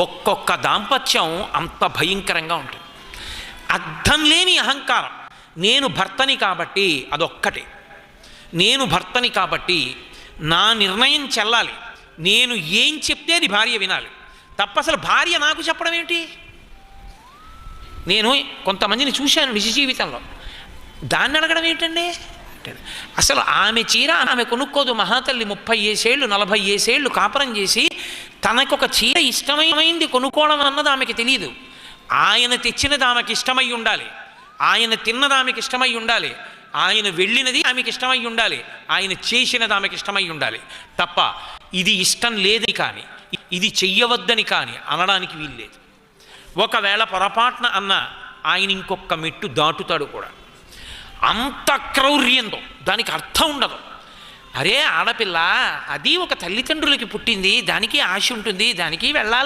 ఒక్కొక్క దాంపత్యం అంత భయంకరంగా ఉంటుంది. అర్థం లేని అహంకారం. నేను భర్తని కాబట్టి అదొక్కటే. నేను భర్తని కాబట్టి నా నిర్ణయం చెల్లాలి, నేను ఏం చెప్తే అది భార్య వినాలి తప్ప అసలు భార్య నాకు చెప్పడం ఏమిటి? నేను కొంతమందిని చూశాను నిజ జీవితంలో, దాన్ని అడగడం ఏంటండి? అసలు ఆమె చీర ఆమె కొనుక్కోదు మహాతల్లి. 30 ఏళ్ళు 40 ఏళ్ళు కాపురం చేసి తనకొక చీర ఇష్టమైంది కొనుక్కోవడం అన్నది ఆమెకి తెలియదు. ఆయన తెచ్చినది ఆమెకి ఇష్టమై ఉండాలి, ఆయన తిన్నది ఆమెకి ఇష్టమై ఉండాలి, ఆయన వెళ్ళినది ఆమెకి ఇష్టమై ఉండాలి, ఆయన చేసినది ఆమెకి ఇష్టమై ఉండాలి తప్ప ఇది ఇష్టం లేదని కానీ ఇది చెయ్యవద్దని కానీ అనడానికి వీల్లేదు. ఒకవేళ పొరపాటున అన్న ఆయన ఇంకొక మెట్టు దాటుతాడు కూడా. అంత క్రౌర్యంతో దానికి అర్థం ఉండదు. అరే ఆడపిల్ల అది ఒక తల్లిదండ్రులకి పుట్టింది, దానికి ఆశ ఉంటుంది, దానికి వెళ్ళాలని